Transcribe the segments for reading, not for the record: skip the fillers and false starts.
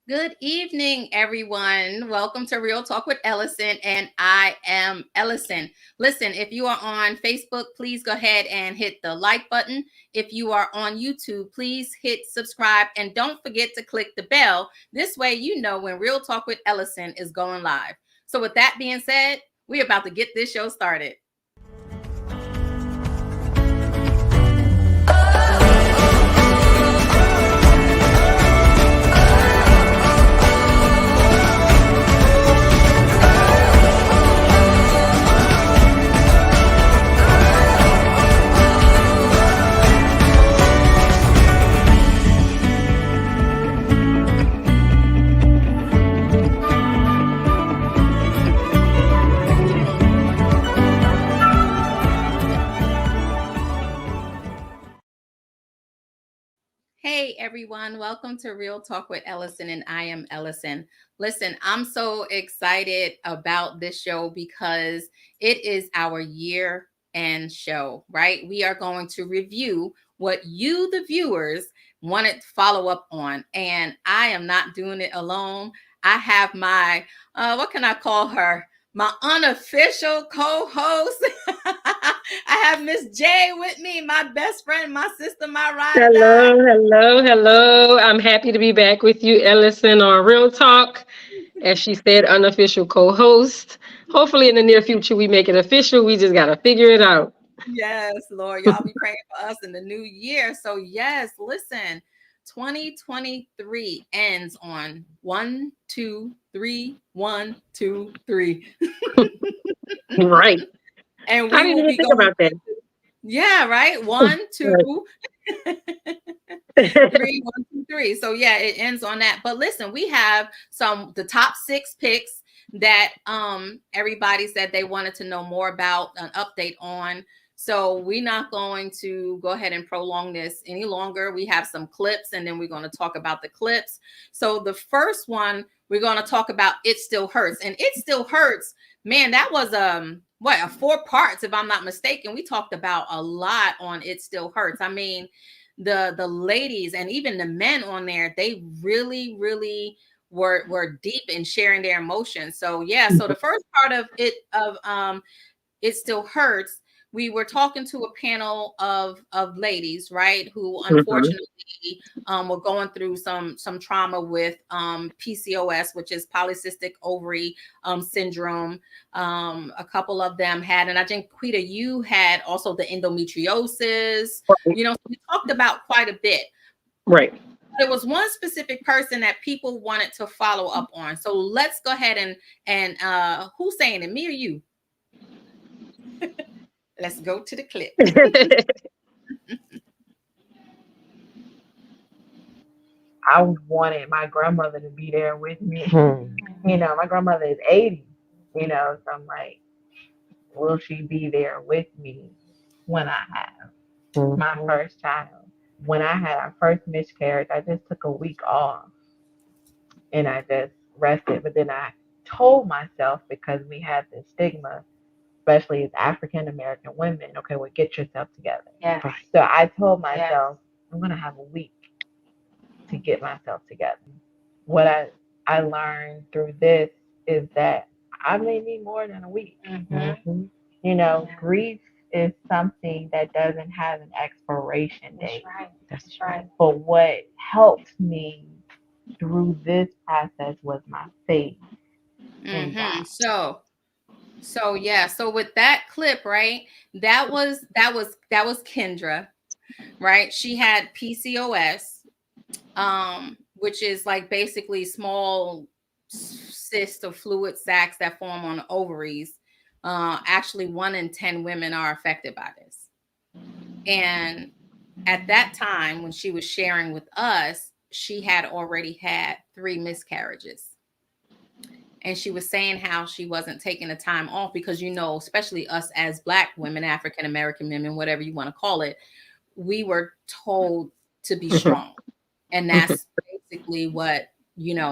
Good evening, everyone. Welcome to Real Talk with Ellison, and I am Ellison. Listen, if you are on Facebook, please go ahead and hit the like button. If you are on YouTube, please hit subscribe, and don't forget to click the bell. This way, you know when Real Talk with Ellison is going live. So, with that being said, we're about to get this show started. Hey everyone, welcome to Real Talk with Ellison, and I am Ellison. Listen, I'm so excited about this show because it is our year end show, right? We are going to review what you, the viewers, wanted to follow up on, and I am not doing it alone. I have my, what can I call her? My unofficial co-host. I have Miss J with me, my best friend, my sister, my ride or die. Hello. I'm happy to be back with you, Ellison, on Real Talk. As she said, unofficial co-host. Hopefully in the near future we make it official. We just gotta figure it out. Yes, Lord, y'all be praying for us in the new year. So, yes, listen, 2023 ends on 1, 2, 3, 1, 2, 3. Right. And I we didn't will even be think going, about that. yeah, right? 1, 2, Right. 3, 1, 2, 3. So yeah, it ends on that. But listen, we have the top 6 picks that everybody said they wanted to know more about, an update on. So we're not going to go ahead and prolong this any longer. We have some clips and then we're going to talk about the clips. So the first one, we're going to talk about It Still Hurts. And It Still Hurts, man, that was a 4 parts if I'm not mistaken. We talked about a lot on It Still Hurts. I mean, the ladies and even the men on there, they really were deep in sharing their emotions. So yeah, so the first part of It Still Hurts, we were talking to a panel of ladies, right, who Mhm. unfortunately were going through some trauma with PCOS, which is polycystic ovary syndrome. A couple of them had, and I think Quita, you had also the endometriosis. Right. So we talked about quite a bit. Right. There was one specific person that people wanted to follow up on. So let's go ahead and who's saying it, me or you? Let's go to the clip. I wanted my grandmother to be there with me. Hmm. My grandmother is 80, so I'm like, will she be there with me when I have my first child? When I had our first miscarriage, I just took a week off and I just rested. But then I told myself, because we have this stigma, especially as African American women, okay, well, get yourself together. Right. So I told myself, I'm going to have a week to get myself together. What I learned through this is that I may need more than a week. Mhm. Grief is something that doesn't have an expiration date. That's right. But what helped me through this process was my faith in Mm-hmm. God. So yeah, so with that clip, right? That was Kendra, right? She had PCOS, which is like basically small cysts of fluid sacs that form on the ovaries. Actually, 1 in 10 women are affected by this. And at that time, when she was sharing with us, she had already had 3 miscarriages. And she was saying how she wasn't taking the time off because, especially us as Black women, African American women, whatever you want to call it, we were told to be strong. And that's basically what,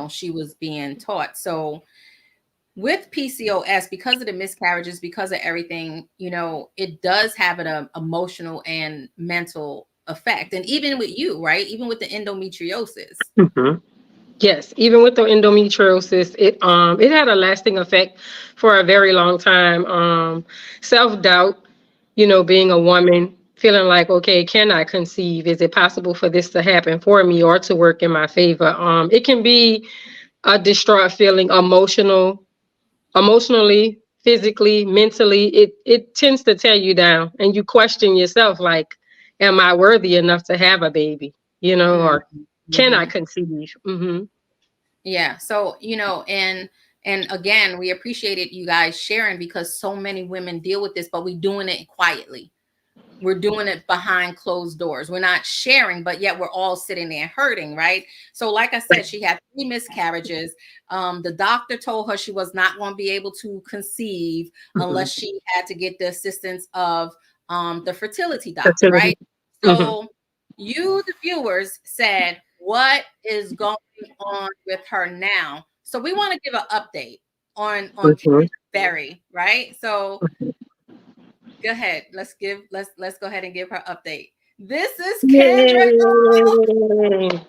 she was being taught. So with PCOS, because of the miscarriages, because of everything, it does have an emotional and mental effect. And even with you, right? Even with the endometriosis. Mhm. Yes, even with the endometriosis, it had a lasting effect for a very long time. Self-doubt, being a woman, feeling like, okay, can I conceive? Is it possible for this to happen for me or to work in my favor? It can be a distraught feeling, emotionally, physically, mentally. It tends to tear you down, and you question yourself, like, am I worthy enough to have a baby? Or can I Mm-hmm. conceive? Yeah. So, and again, we appreciated you guys sharing because so many women deal with this, but we doing it quietly. We're doing it behind closed doors. We're not sharing, but yet we're all sitting there hurting, right? So, like I said, she had 3 miscarriages. The doctor told her she was not going to be able to conceive Mhm. unless she had to get the assistance of the fertility doctor, Fertility. right? Mhm. So, you, the viewers, said, what is going on with her now? So, we want to give an update on Mhm. Kendra Berry, right? So, go ahead. Let's go ahead and give her update. This is Kendra. Yay.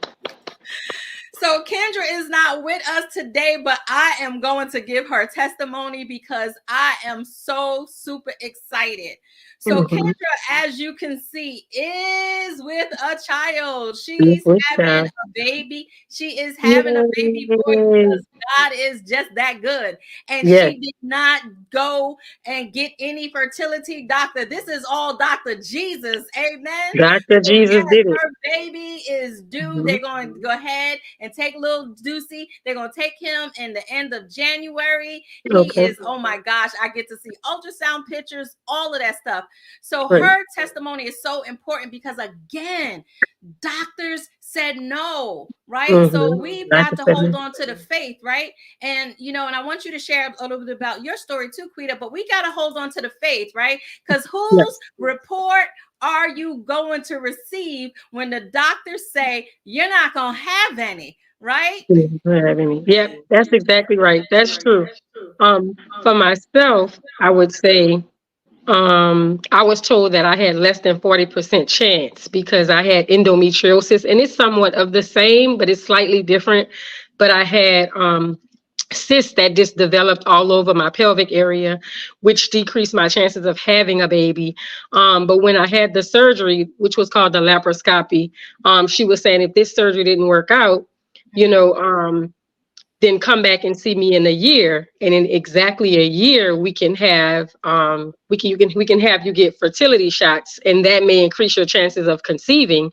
So Kendra is not with us today, but I am going to give her testimony because I am so super excited. So Mhm. Kendra, as you can see, is with a child. Yes, She's yes, having child. a baby. She is having a baby boy Yay. because God is just that good. And Yes, she did not go and get any fertility doctor. This is all Dr. Jesus. Amen. Dr. So Jesus yes, did it. her baby is due. Mhm. They're going to go ahead and take little Deucey. They're going to take him in the end of January. He Okay, is, oh my gosh, I get to see ultrasound pictures, all of that stuff. So great. her testimony is so important because again, doctors said no, right? So Mhm. we've got Dr. to hold Sedman. on to the faith, right? And and I want you to share a little bit about your story too, Quita, but we got to hold on to the faith, right? Because whose Yes. report are you going to receive when the doctors say you're not going to have any, right? Mhm. I don't have any. Yep, that's exactly right. That's true. For myself, I would say I was told that I had less than 40% chance because I had endometriosis, and it's somewhat of the same, but it's slightly different. But I had cysts that just developed all over my pelvic area, which decreased my chances of having a baby. But when I had the surgery, which was called the laparoscopy, she was saying if this surgery didn't work out, you Mm-hmm. know, um, then come back and see me in a year, and in exactly a year we can have we can have you get fertility shots, and that may increase your chances of conceiving.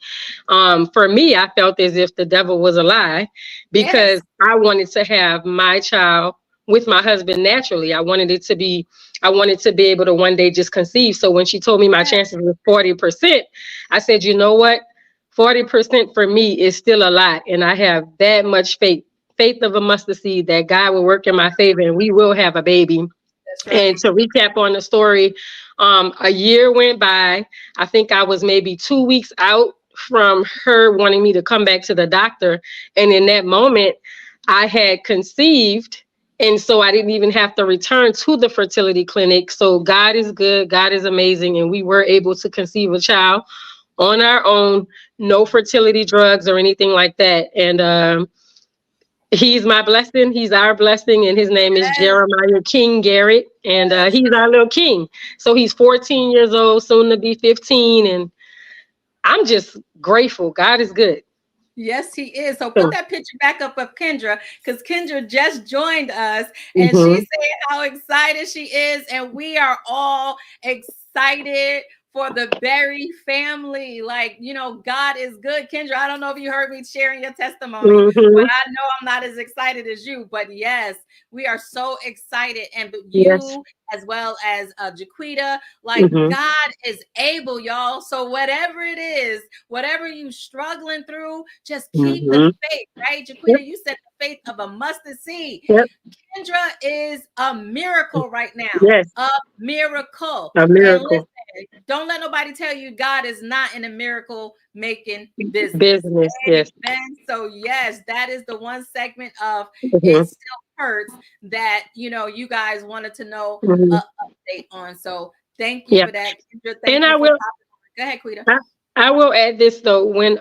For me, I felt as if the devil was a lie because Yes. I wanted to have my child with my husband naturally. I wanted to be able to one day just conceive. So when she told me my Yes. chances were 40%, I said, you know what, 40% for me is still a lot, and I have that much faith of a mustard seed that God will work in my favor and we will have a baby. That's And right. to recap on the story, a year went by. I think I was maybe 2 weeks out from her wanting me to come back to the doctor. And in that moment, I had conceived. And so I didn't even have to return to the fertility clinic. So God is good. God is amazing. And we were able to conceive a child on our own, no fertility drugs or anything like that. And he's my blessing. He's our blessing, and his name is Yes. Jeremiah King Garrett, and he's our little king. So he's 14 years old, soon to be 15, and I'm just grateful. God is good. Yes, he is. So put So, that picture back up of Kendra because Kendra just joined us and she's mhm, saying how excited she is. And we are all excited for the Berry family. Like, God is good. Kendra, I don't know if you heard me sharing your testimony, but mhm, I know I'm not as excited as you. But yes, we are so excited. And yes, you, as well as Jaquita, like mhm, God is able, y'all. So whatever it is, whatever you struggling through, just keep the mhm, faith, right? yep, Jaquita, you said the faith of a mustard seed. yep, Kendra is a miracle right now. yes, A miracle. a And miracle listen, don't let nobody tell you God is not in a miracle making business. business. Yes, Amen. So yes, that is the one segment of It mhm, Still Hurts that you guys wanted to know mhm, an update on. So thank you yeah, for that, Kendra. and Thank you I for will. popping on. Go ahead, Quita. I, I will add this though. When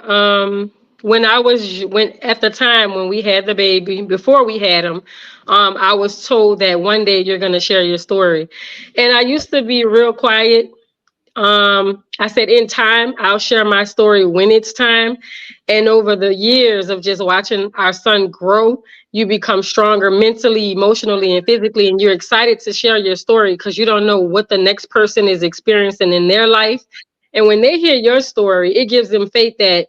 when at the time when we had the baby, before we had him, I was told that one day you're gonna share your story, and I used to be real quiet. I said, in time, I'll share my story when it's time. And over the years of just watching our son grow, you become stronger mentally, emotionally, and physically. And you're excited to share your story because you don't know what the next person is experiencing in their life. And when they hear your story, it gives them faith that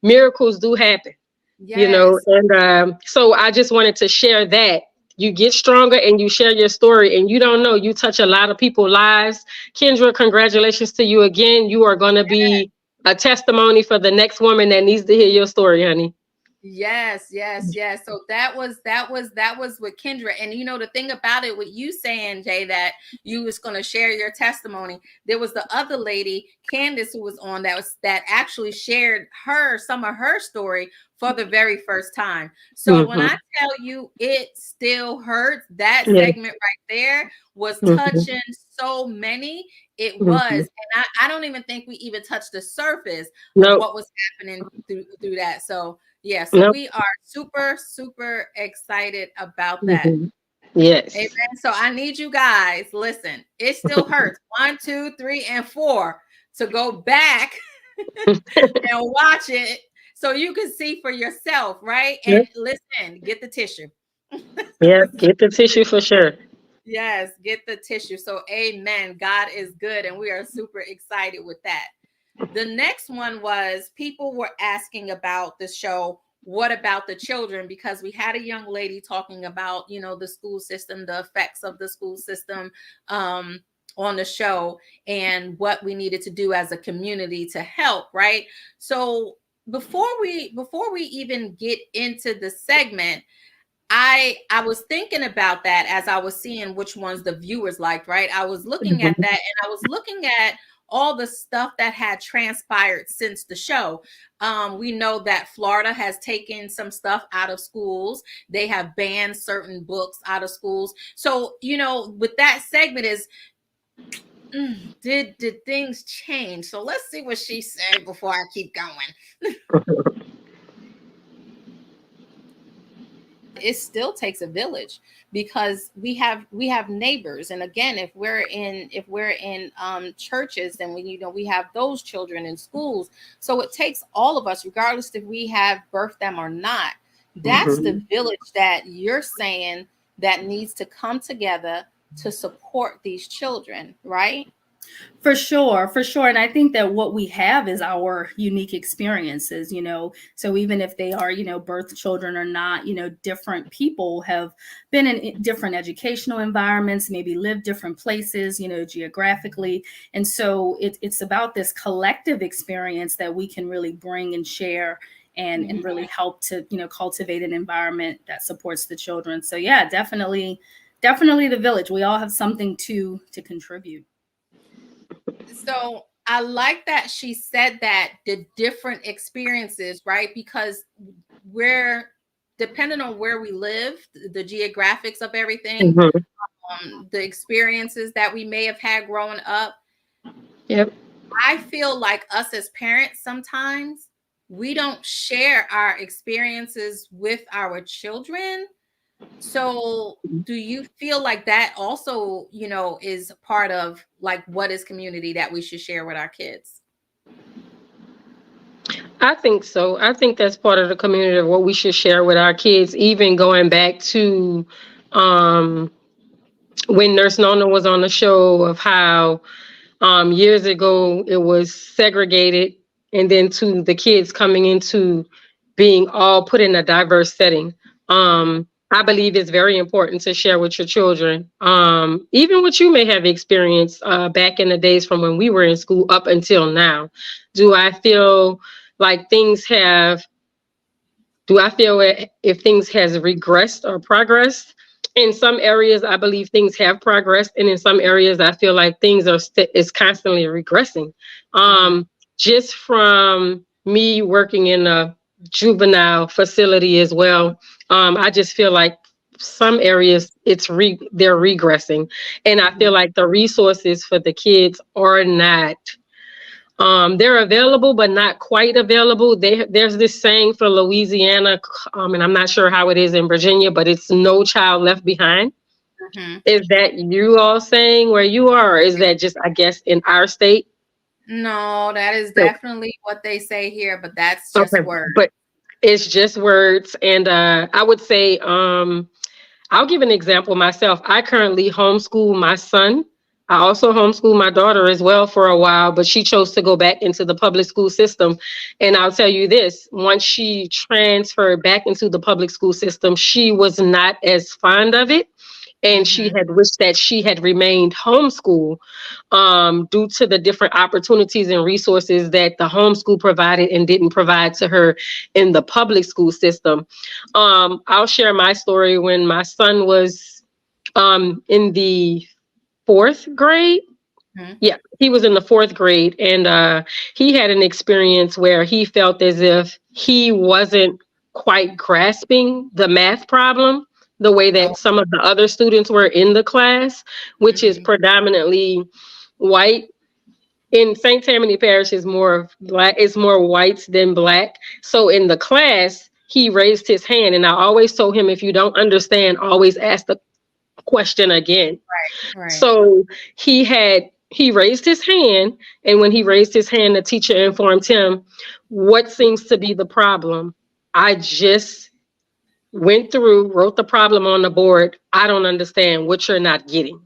miracles do happen, Yes. and so I just wanted to share that you get stronger and you share your story, and you don't know, you touch a lot of people's lives. Kendra, congratulations to you again. You are going to be a testimony for the next woman that needs to hear your story, honey. Yes, yes, yes. So that was with Kendra. And you know the thing about it with you saying, Jay, that you was gonna share your testimony. There was the other lady, Candace, who was on that actually shared some of her story for the very first time. So when Hmm. I tell you it still hurts, that Yeah. segment right there was Hmm. touching so many. It was, Hmm. and I don't even think we even touched the surface of Nope. what was happening through that. So yeah, so Nope. we are super, super excited about that. Hmm. Yes. Amen. So I need you guys, listen, it still hurts. 1, 2, 3, and 4 to go back and watch it so you can see for yourself, right? And Yep. listen, get the tissue. Yep. Get the tissue for sure. Yes, get the tissue. So, amen. God is good, and we are super excited with that. The next one was people were asking about the show. What about the children? Because we had a young lady talking about, the school system, the effects of the school system um, on the show, and what we needed to do as a community to help. Right. So before we even get into the segment, I was thinking about that as I was seeing which ones the viewers liked, right? I was looking at Mhm. that and I was looking at all the stuff that had transpired since the show. We know that Florida has taken some stuff out of schools. They have banned certain books out of schools. So, with that segment is did things change? So let's see what she said before I keep going. It still takes a village because we have neighbors, and again, if we're in churches, then we have those children in schools. So it takes all of us, regardless if we have birthed them or not. That's the Mhm. village that you're saying that needs to come together to support these children, right? For sure, for sure. And I think that what we have is our unique experiences, So even if they are, birth children or not, different people have been in different educational environments, maybe lived different places, geographically. And so it's about this collective experience that we can really bring and share and Mhm. really help to, cultivate an environment that supports the children. So yeah, definitely the village. We all have something to contribute. So I like that she said that the different experiences, right? Because we're depending on where we live, the geographics of everything, Mhm. the experiences that we may have had growing up. Yep. I feel like us as parents sometimes we don't share our experiences with our children. So do you feel like that also, is part of like what is community that we should share with our kids? I think so. I think that's part of the community of what we should share with our kids, even going back to um, when Nurse Nona was on the show of how years ago it was segregated, and then to the kids coming into being all put in a diverse setting. I believe it's very important to share with your children, even what you may have experienced back in the days from when we were in school up until now. Do I feel like things have do I feel if things has regressed or progressed? In some areas, I believe things have progressed, and in some areas, I feel like things is constantly regressing. Mhm. Just from me working in a juvenile facility as well, I just feel like some areas they're regressing, and I feel Mhm. like the resources for the kids are not They're available, but not quite available. There's this saying for Louisiana, and I'm not sure how it is in Virginia, but it's no child left behind. Mhm. Is that you all saying where you are, or is that just, I guess, in our state? No, that is So, definitely what they say here, but that's just okay, word. but it's just words. And I would say, I'll give an example myself. I currently homeschool my son. I also homeschool my daughter as well for a while, but she chose to go back into the public school system. And I'll tell you this, once she transferred back into the public school system, she was not as fond of it. And she Mhm. had wished that she had remained homeschool, due to the different opportunities and resources that the homeschool provided and didn't provide to her in the public school system. I'll share my story. When my son was in the fourth grade, Mhm. yeah, he was in the fourth grade, and he had an experience where he felt as if he wasn't quite grasping the math problem the way Oh. that some of the other students were in the class, which is Mhm. predominantly white. In St. Tammany Parish is more of black, it's more whites than black. So in the class, he raised his hand, and I always told him, if you don't understand, always ask the question again. Right. So he raised his hand, and when he raised his hand, the teacher informed him, what seems to be the problem? I just went through, wrote the problem on the board. I don't understand what you're not getting.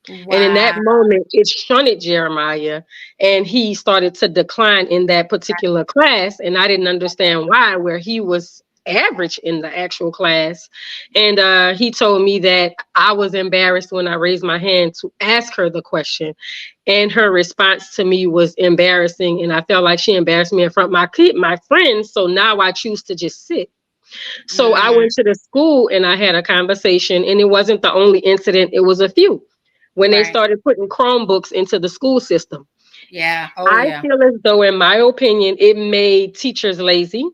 And in that Wow. moment, it shunted Jeremiah, and he started to decline in that particular class. And I didn't understand why, where he was average in the actual class. And he told me that I was embarrassed when I raised my hand to ask her the question. And her response to me was embarrassing. And I felt like she embarrassed me in front of my friends. So now I choose to just sit. So I Mm. went to the school and I had a conversation, and it wasn't the only incident, it was a few. When they Right. started putting Chromebooks into the school system, Yeah. Oh I yeah. feel as though, in my opinion, it made teachers lazy.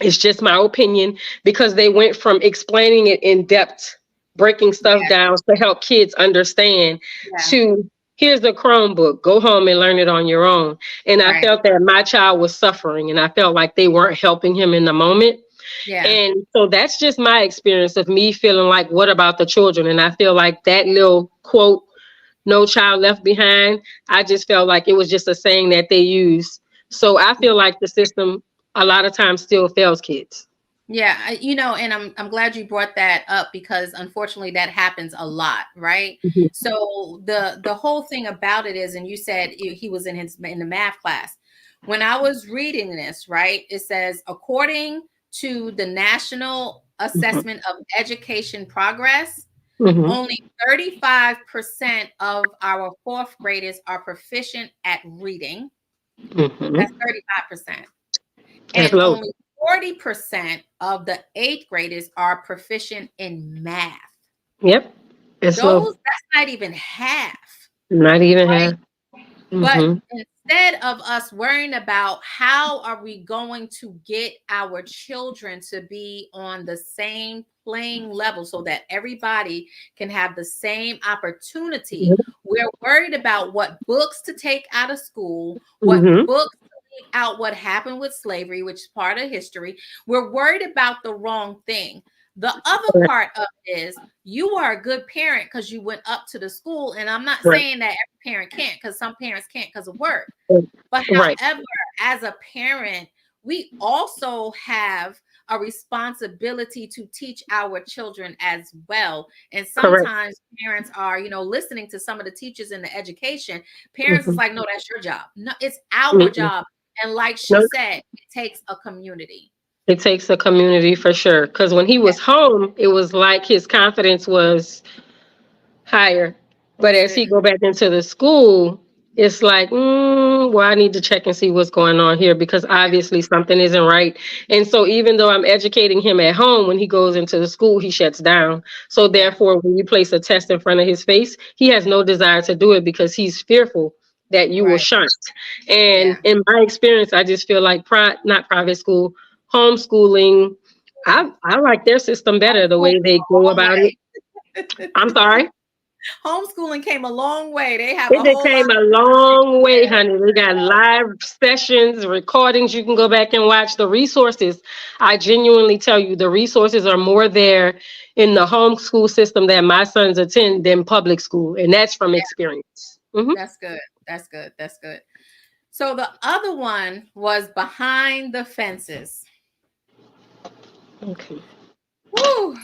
It's just my opinion, because they went from explaining it in depth, breaking stuff Yeah. down to help kids understand, Yeah. to here's a Chromebook, go home and learn it on your own. And I Right. felt that my child was suffering, and I felt like they weren't helping him in the moment. Yeah. And so that's just my experience of me feeling like, what about the children? And I feel like that little quote, no child left behind, I just felt like it was just a saying that they use. So I feel like the system a lot of times still fails kids. Yeah, and I'm glad you brought that up, because unfortunately that happens a lot, right? Mhm. So the whole thing about it is, and you said he was in the math class. When I was reading this, right, it says, according to the National Mhm. Assessment of Education Progress, Mhm. only 35% of our fourth graders are proficient at reading. Mhm. That's 35%. That's And low. only 40% of the eighth graders are proficient in math. Yep. It's low. That's not even half, Not even right? half. But Mhm. instead of us worrying about how are we going to get our children to be on the same playing level so that everybody can have the same opportunity, we're worried about what books to take out of school, what Mhm. books to leave out, what happened with slavery, which is part of history. We're worried about the wrong thing. The other Correct. part of it is, you are a good parent because you went up to the school. And I'm not Right. saying that every parent can't, because some parents can't because of work. But Right. however, as a parent, we also have a responsibility to teach our children as well. And Correct. sometimes parents are, listening to some of the teachers in the education. Parents is Mhm. like, no, that's your job. No, it's our Mhm. job. And like she No, said, it takes a community. it takes a community for sure. Because when he Yeah, was home, it was like his confidence was higher. But as he boosted. go back into the school, it's like, well, I need to check and see what's going on here, because obviously something isn't right. And so even though I'm educating him at home, when he goes into the school, he shuts down. So Yeah, therefore, when you place a test in front of his face, he has no desire to do it, because he's fearful that you will right. shunt. And Yeah. in my experience, I just feel like not private school, homeschooling, I like their system better, the Homeschool way is they the go wrong about it. way. I'm sorry. Homeschooling came a long way. They have It a done whole lot came a long way, honey. We got live sessions, recordings you can go back and watch. The resources, I genuinely tell you, the resources are more there in the homeschool system that my sons attend than public school. And that's from Yeah, experience. Hmm. that's good. That's good. That's good. So the other one was behind the fences. Okay. Woo!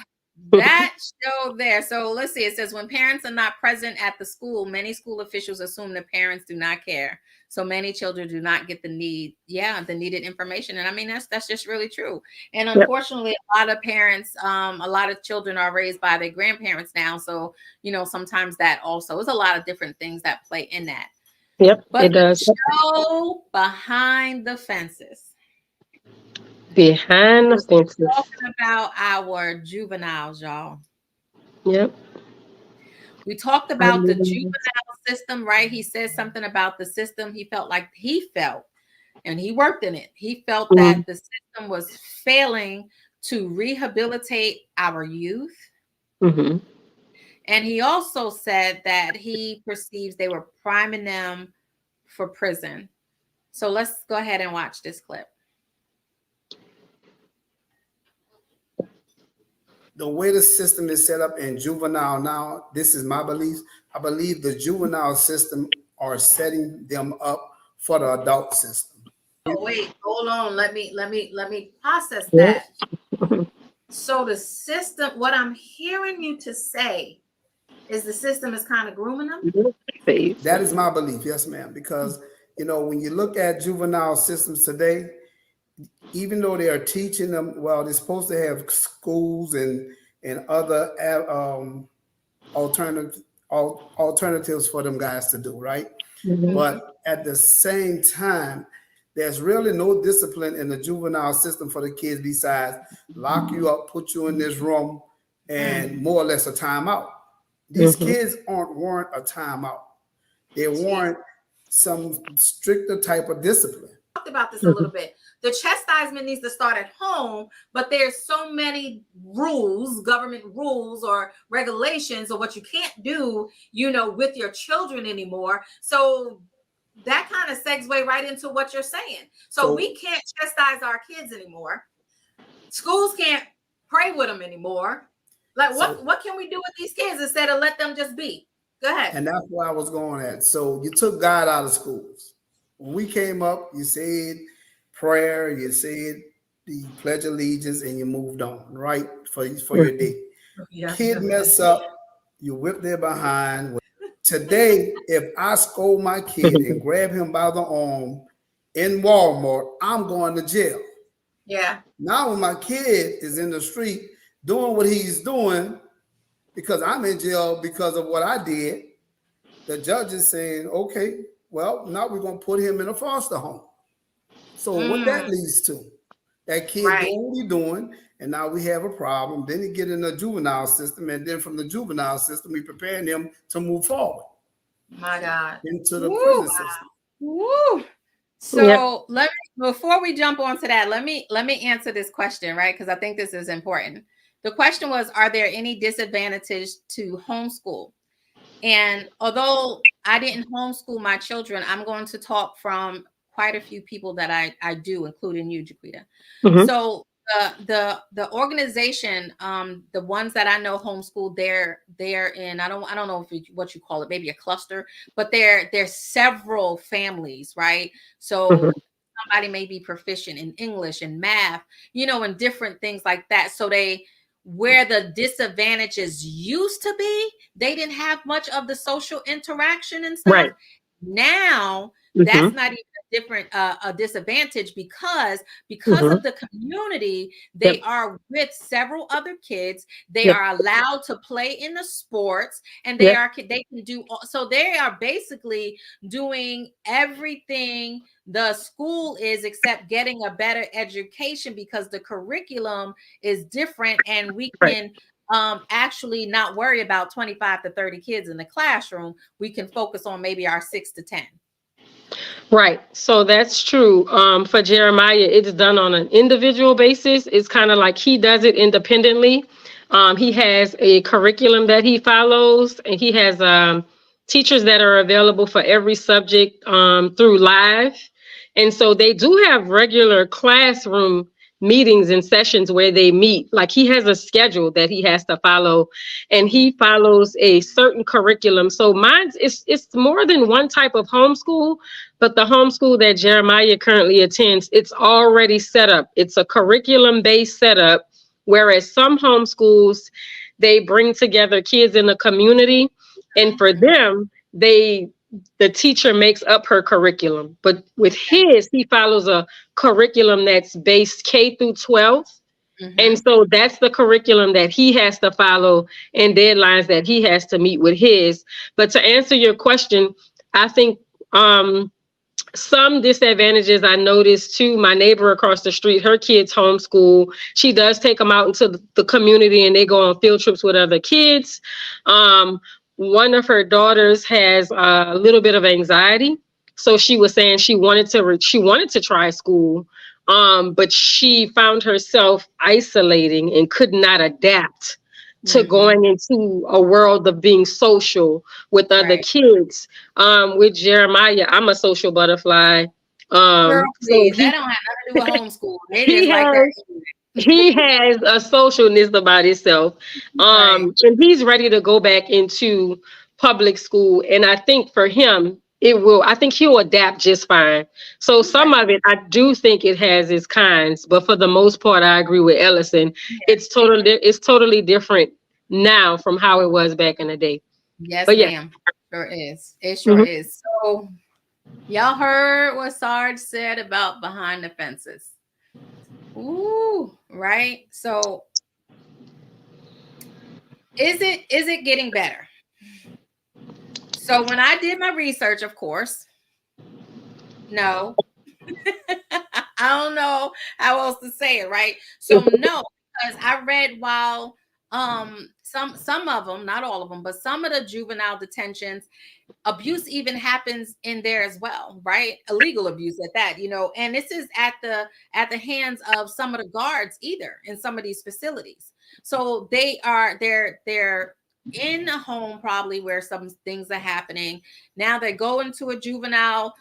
That show there. So let's see. It says when parents are not present at the school, many school officials assume the parents do not care. So many children do not get the needed information. And I mean that's just really true. And Yep. unfortunately, a lot of parents, a lot of children are raised by their grandparents now. So sometimes that also is a lot of different things that play in that. Yep. But It does. the show behind the fences Behind the was fences. talking about our juveniles, y'all. Yep. We talked about the juvenile system, right? He says something about the system. He felt, and he worked in it. He felt that the system was failing to rehabilitate our youth. Mm-hmm. And he also said that he perceives they were priming them for prison. So let's go ahead and watch this clip. The way the system is set up in juvenile now, this is my belief. I believe the juvenile system are setting them up for the adult system. Oh, wait, hold on. Let me process Yep. that. So the system, what I'm hearing you to say is the system is kind of grooming them? That is my belief, yes, ma'am. Because when you look at juvenile systems today, even though they are teaching them, well, they're supposed to have schools and other alternatives for them guys to do, right? Mm-hmm. But at the same time, there's really no discipline in the juvenile system for the kids besides lock you up, put you in this room, and more or less a timeout. These kids aren't warrant a timeout. They warrant some stricter type of discipline. Talked about this a little bit. The chastisement needs to start at home, but there's so many rules, government rules or regulations of what you can't do, with your children anymore. So that kind of segues right into what you're saying. So we can't chastise our kids anymore. Schools can't pray with them anymore. Like what can we do with these kids instead of let them just be? Go ahead. And that's where I was going at. So you took God out of schools. When we came up, you said prayer, you said the Pledge of Allegiance, and you moved on, right? For your day. Yeah. Kid mess up, you whip their behind. Today, if I scold my kid and grab him by the arm in Walmart, I'm going to jail. Yeah. Now when my kid is in the street doing what he's doing, because I'm in jail because of what I did, the judge is saying, okay, well, now we're going to put him in a foster home. So what that leads to, that kid doing what he's doing, and now we have a problem. Then he get in the juvenile system, and then from the juvenile system, we preparing him to move forward. My God. Into the prison system. Woo. So before we jump onto that, let me answer this question, right? Because I think this is important. The question was, are there any disadvantages to homeschool? And although I didn't homeschool my children, I'm going to talk from quite a few people that I do, including you, Jaquita. Mm-hmm. So the organization, the ones that I know homeschool, they're in, I don't know what you call it, maybe a cluster, but there's several families, right? So somebody may be proficient in English and math, and different things like that. So where the disadvantages used to be, they didn't have much of the social interaction and stuff. Right. Now that's not even a disadvantage because of the community, they are with several other kids. They are allowed to play in the sports, and they can do, so they are basically doing everything the school is, except getting a better education because the curriculum is different, and we can actually not worry about 25 to 30 kids in the classroom. We can focus on maybe our 6 to 10. Right. So that's true. For Jeremiah, it's done on an individual basis. It's kind of like he does it independently. He has a curriculum that he follows, and he has teachers that are available for every subject through live. And so they do have regular classroom meetings and sessions where they meet. Like, he has a schedule that he has to follow, and he follows a certain curriculum. So mine's it's more than one type of homeschool, but the homeschool that Jeremiah currently attends, it's already set up. It's a curriculum-based setup, whereas some homeschools, they bring together kids in the community, and for them, the teacher makes up her curriculum. But with his, he follows a curriculum that's based K through 12. And so that's the curriculum that he has to follow and deadlines that he has to meet with his. But to answer your question, I think some disadvantages I noticed too. My neighbor across the street, her kids homeschool. She does take them out into the community and they go on field trips with other kids. One of her daughters has a little bit of anxiety, so she was saying she wanted to try school, but she found herself isolating and could not adapt to going into a world of being social with other kids. With Jeremiah, I'm a social butterfly. Girl, So please, that don't have nothing to do with homeschool. They he just like has that. he has a socialness about himself. And he's ready to go back into public school. And I think for him, I think he'll adapt just fine. So some of it, I do think it has its kinds, but for the most part, I agree with Ellison. It's totally different now from how it was back in the day. Yes, But yeah. ma'am. Sure is. It sure is. So y'all heard what Sarge said about behind the fences. Ooh, right. So is it getting better? So when I did my research, of course, no. I don't know how else to say it, right? So no, because I read while some of them, not all of them, but some of the juvenile detentions, abuse even happens in there as well, right? Illegal abuse at that, and this is at the hands of some of the guards either in some of these facilities. So they're in a home probably where some things are happening. Now they go into a juvenile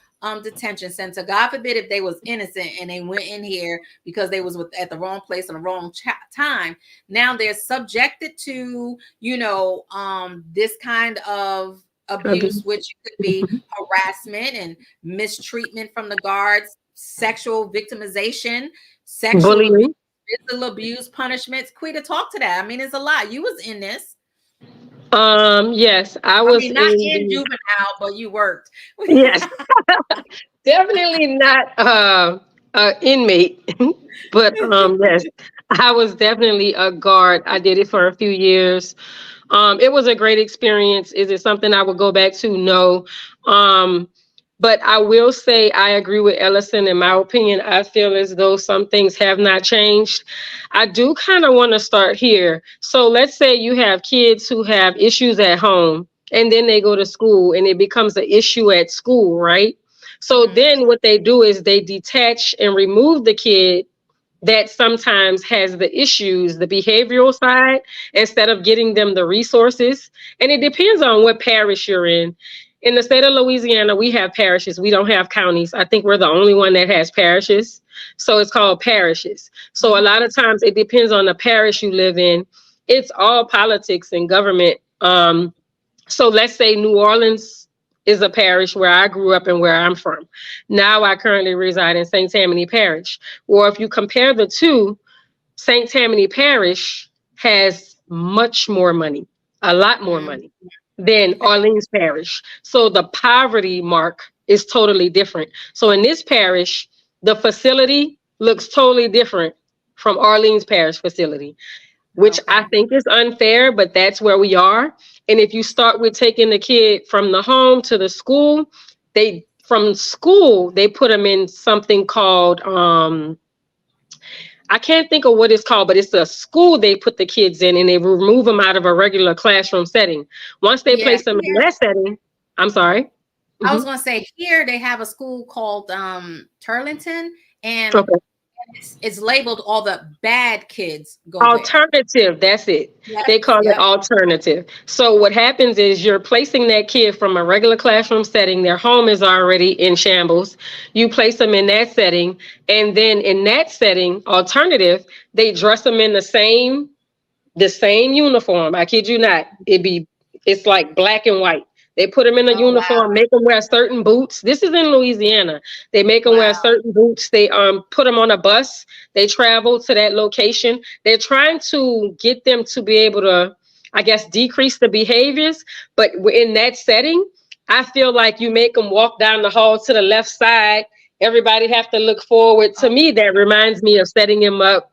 detention center. God forbid if they was innocent and they went in here because they was at the wrong place on the wrong time. Now they're subjected to this kind of abuse, which could be harassment and mistreatment from the guards, sexual victimization, sexual abuse, physical abuse, punishments. Quita, talk to that. I mean, it's a lot. You was in this. Yes, I was not in juvenile, but you worked. Yes. Definitely not inmate, but yes, I was definitely a guard. I did it for a few years. It was a great experience. Is it something I would go back to? No. But I will say I agree with Ellison. In my opinion, I feel as though some things have not changed. I do kind of want to start here. So let's say you have kids who have issues at home and then they go to school and it becomes an issue at school, right? So then what they do is they detach and remove the kid that sometimes has the issues, the behavioral side, instead of getting them the resources. And it depends on what parish you're in. In the state of Louisiana, we have parishes. We don't have counties. I think we're the only one that has parishes. So it's called parishes. So a lot of times it depends on the parish you live in. It's all politics and government. So let's say New Orleans is a parish where I grew up and where I'm from. Now I currently reside in St. Tammany Parish. Or if you compare the two, St. Tammany Parish has much more money, a lot more money than Orleans Parish. So the poverty mark is totally different. So in this parish, the facility looks totally different from Orleans Parish facility, which I think is unfair, but that's where we are. And if you start with taking the kid from the home to the school, they put them in something called, I can't think of what it's called, but it's a school they put the kids in and they remove them out of a regular classroom setting. Once they place them in that setting, I'm sorry. I was going to say here they have a school called Turlington, and It's labeled all the bad kids go there. Alternative, that's it. Yes, They call it yep. alternative. So what happens is you're placing that kid from a regular classroom setting. Their home is already in shambles. You place them in that setting, and then in that setting, alternative, they dress them in the same uniform. I kid you not. It's like black and white. They put them in a Oh wow, uniform, make them wear certain boots. This is in Louisiana. They make them wear wow. certain boots. They put them on a bus. They travel to that location. They're trying to get them to be able to, I guess, decrease the behaviors. But in that setting, I feel like you make them walk down the hall to the left side. Everybody have to look forward. To Oh, me, that reminds me of setting him up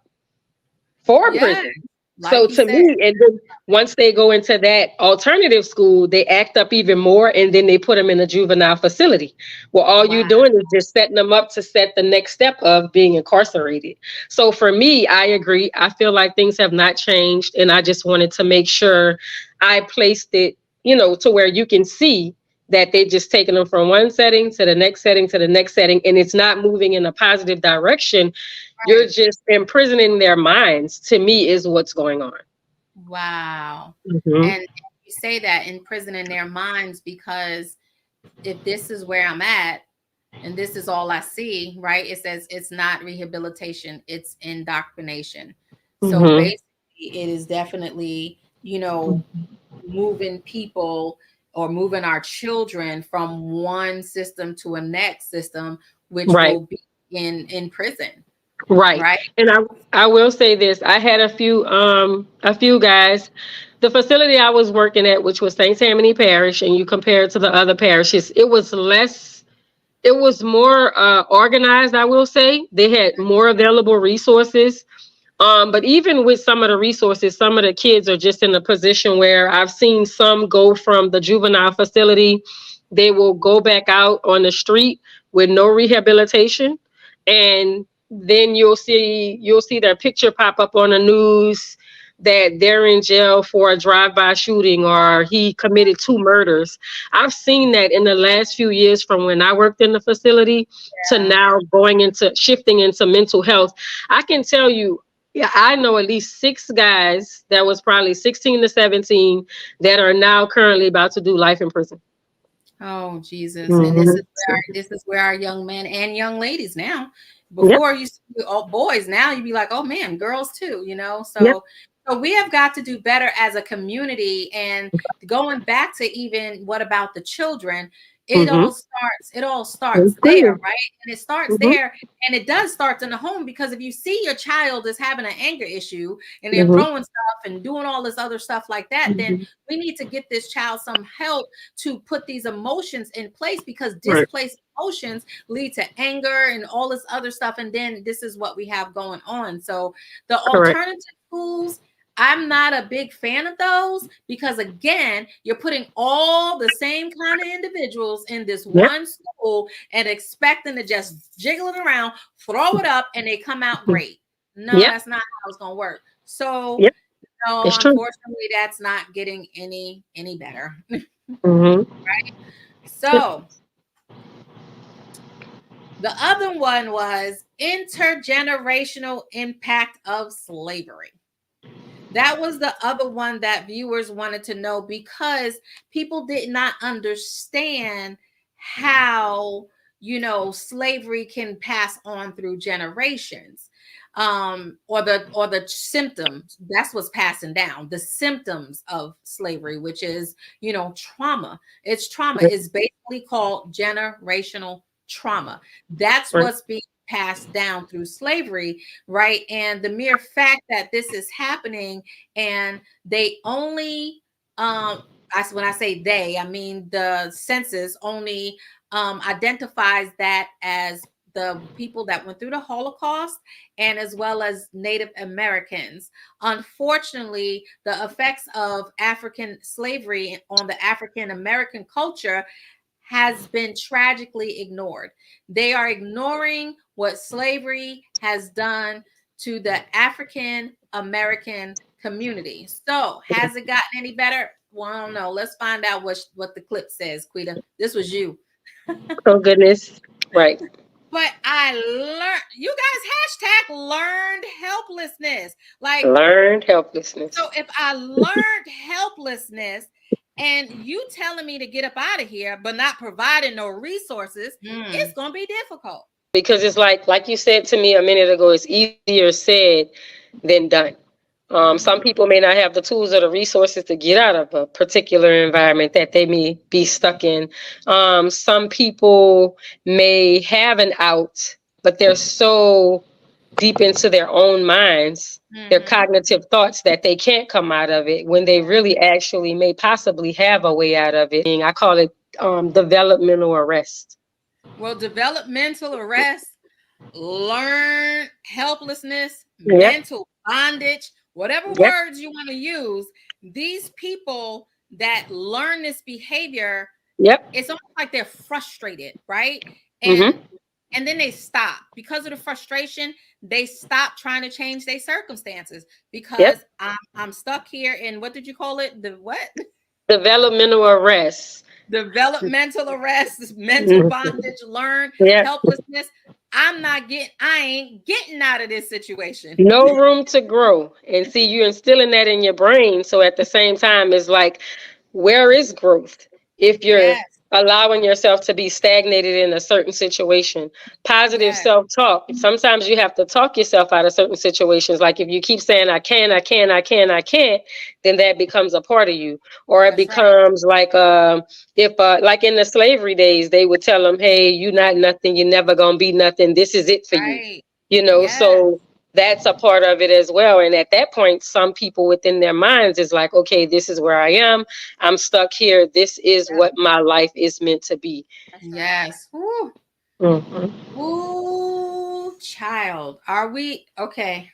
for yeah, prison. So like you to said. me, and then once they go into that alternative school, they act up even more, and then they put them in a juvenile facility. Well, all you're Wow. doing is just setting them up to set the next step of being incarcerated. So for me, I agree. I feel like things have not changed, and I just wanted to make sure I placed it, to where you can see that they just taking them from one setting to the next setting to the next setting, and it's not moving in a positive direction. You're Right. just imprisoning their minds, to me, is what's going on. Wow. Hmm. And you say that in prison in their minds because if this is where I'm at and this is all I see, right? It says it's not rehabilitation, it's indoctrination. So Hmm. basically, it is definitely, moving people or moving our children from one system to a next system, which Right, will be in prison, right. right? And I will say this. I had a few guys. The facility I was working at, which was St. Tammany Parish, and you compare it to the other parishes, it was more organized, I will say. They had more available resources. But even with some of the resources, some of the kids are just in a position where I've seen some go from the juvenile facility. They will go back out on the street with no rehabilitation. And then you'll see their picture pop up on the news that they're in jail for a drive-by shooting or he committed 2 murders. I've seen that in the last few years from when I worked in the facility to Yeah. now going into shifting into mental health. I can tell you, yeah, I know at least 6 guys that was probably 16 to 17 that are now currently about to do life in prison. Oh Jesus! And Hmm. this is where our young men and young ladies now. Yep. Before you see all boys, now you'd be like, oh man, girls too. Yep. So we have got to do better as a community. And going back to even what about the children? Hmm. It all starts there, Including. right? And it starts Hmm. there, and it does start in the home because if you see your child is having an anger issue and they're Hmm. throwing stuff and doing all this other stuff like that, then Hmm. we need to get this child some help to put these emotions in place because Right. displaced emotions lead to anger and all this other stuff. And then this is what we have going on. So the Correct. alternative schools, I'm not a big fan of those because again, you're putting all the same kind of individuals in this Yep. one school and expecting to just jiggle it around, throw it up, and they come out great. No, Yep. that's not how it's gonna work. So Yep. no, It's true. unfortunately, that's not getting any better. Hmm. Yep. So the other one was intergenerational impact of slavery. That was the other one that viewers wanted to know because people did not understand how, slavery can pass on through generations. Or the symptoms, that's what's passing down, the symptoms of slavery, which is, trauma. It's trauma Right. is basically called generational trauma. That's Right. what's being passed down through slavery, right? And the mere fact that this is happening and they only when I say they, I mean the census only identifies that as the people that went through the Holocaust and as well as Native Americans. Unfortunately, the effects of African slavery on the African American culture has been tragically ignored. They are ignoring what slavery has done to the African American community. So, has it gotten any better? Well, I don't know. Let's find out what the clip says, Quita. This was you. Oh goodness. Right. But I learned, you guys hashtag learned helplessness. Like, Learned helplessness. so if I learned helplessness and you telling me to get up out of here, but not providing no resources, it's going to be difficult. Because it's like you said to me a minute ago, it's easier said than done. Some people may not have the tools or the resources to get out of a particular environment that they may be stuck in. Some people may have an out, but they're so deep into their own minds, their cognitive thoughts, that they can't come out of it when they really actually may possibly have a way out of it. I call it developmental arrest. Well, developmental arrest, learned helplessness, mental bondage, whatever words you want to use, these people that learn this behavior, it's almost like they're frustrated, right? And then they stop because of the frustration. They stop trying to change their circumstances because I'm stuck here in, what did you call it? The what? Developmental arrest. Developmental arrest, mental bondage, learned helplessness. I ain't getting out of this situation. No room to grow. And see, you're instilling that in your brain. So at the same time, it's like, where is growth? If you're allowing yourself to be stagnated in a certain situation. Positive self-talk. Sometimes you have to talk yourself out of certain situations. Like if you keep saying, I can't, then that becomes a part of you. Or it becomes like, like in the slavery days, they would tell them, hey, you're not nothing. You're never going to be nothing. This is it for you. You know, so that's a part of it as well. And at that point, some people within their minds is like, okay, this is where I am. I'm stuck here. This is what my life is meant to be. Yes. Ooh. Ooh, child. Are we okay?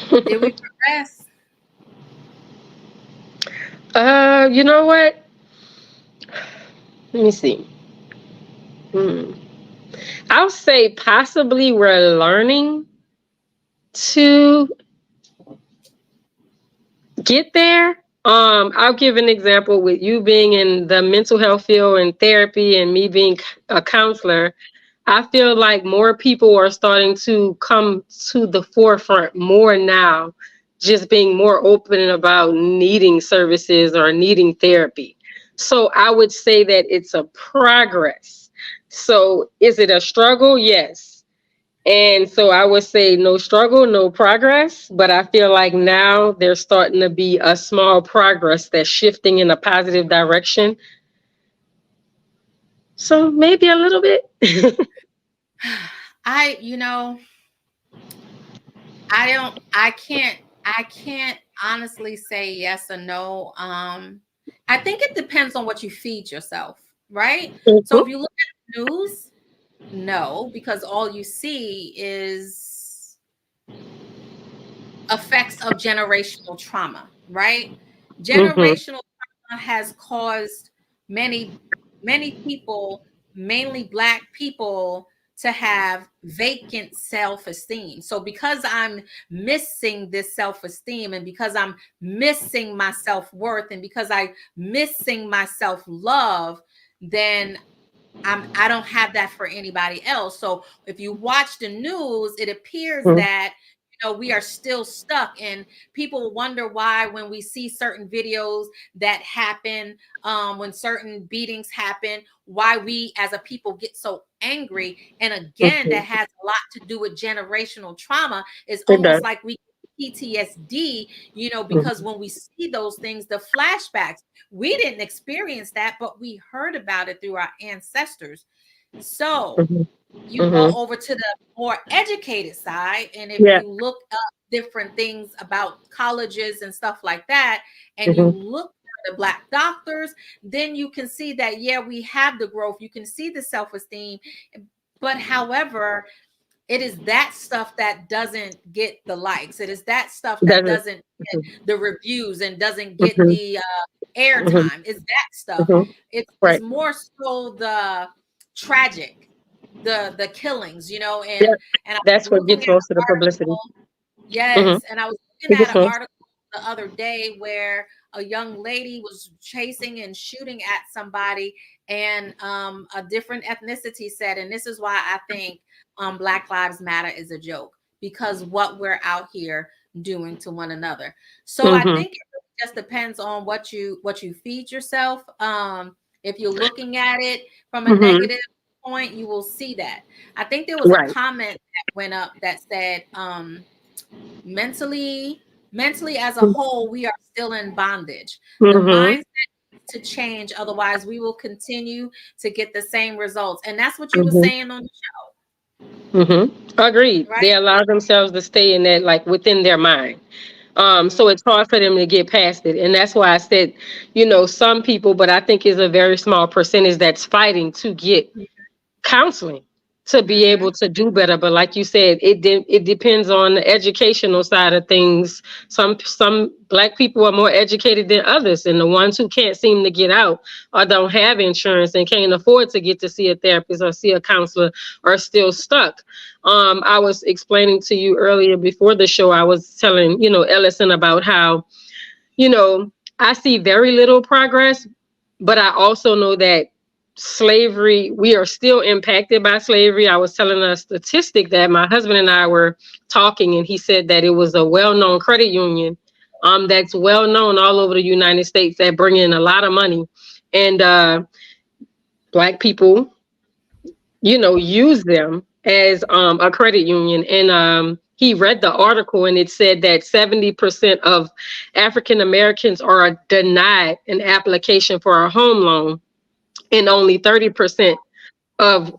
Did we progress? You know what? Let me see. I'll say possibly we're learning to get there. I'll give an example with you being in the mental health field and therapy and me being a counselor. I feel like more people are starting to come to the forefront more now, just being more open about needing services or needing therapy. So I would say that it's a progress. So is it a struggle? Yes. And so I would say no struggle, no progress. But I feel like now there's starting to be a small progress that's shifting in a positive direction. So maybe a little bit. I can't honestly say yes or no. I think it depends on what you feed yourself, right? So if you look at the news, no, because all you see is effects of generational trauma, right? Generational trauma has caused many people, mainly Black people, to have vacant self-esteem. So because I'm missing this self-esteem, and because I'm missing my self-worth, and because I'm missing my self-love, then I don't have that for anybody else. So if you watch the news, it appears that we are still stuck, and people wonder why when we see certain videos that happen, when certain beatings happen, why we as a people get so angry. And again, that has a lot to do with generational trauma. It's almost like we PTSD, because when we see those things, the flashbacks, we didn't experience that, but we heard about it through our ancestors. So you go over to the more educated side, and if you look up different things about colleges and stuff like that, and you look at the Black doctors, then you can see that, we have the growth. You can see the self-esteem. But however, it is that stuff that doesn't get the likes. It is that stuff that doesn't get the reviews and doesn't get the airtime. It's that stuff. It's more so the tragic, the killings, and that's what gets most of the publicity. Yes, and I was looking at an article the other day where a young lady was chasing and shooting at somebody, and a different ethnicity said, and this is why I think Black Lives Matter is a joke, because what we're out here doing to one another. So I think it just depends on what you feed yourself. If you're looking at it from a negative point, you will see that. I think there was a comment that went up that said, mentally as a whole, we are still in bondage. The mindset needs to change, otherwise we will continue to get the same results. And that's what you were saying on the show. Agreed. Right? They allow themselves to stay in that, like, within their mind. So it's hard for them to get past it. And that's why I said, some people, but I think is a very small percentage that's fighting to get counseling to be able to do better. But like you said, it depends on the educational side of things. Some Black people are more educated than others, and the ones who can't seem to get out or don't have insurance and can't afford to get to see a therapist or see a counselor are still stuck. I was explaining to you earlier before the show, I was telling Ellison about how I see very little progress, but I also know that slavery, we are still impacted by slavery. I was telling a statistic that my husband and I were talking, and he said that it was a well-known credit union that's well known all over the United States that bring in a lot of money, and Black people use them as a credit union. And he read the article, and it said that 70% of African Americans are denied an application for a home loan, and only 30% of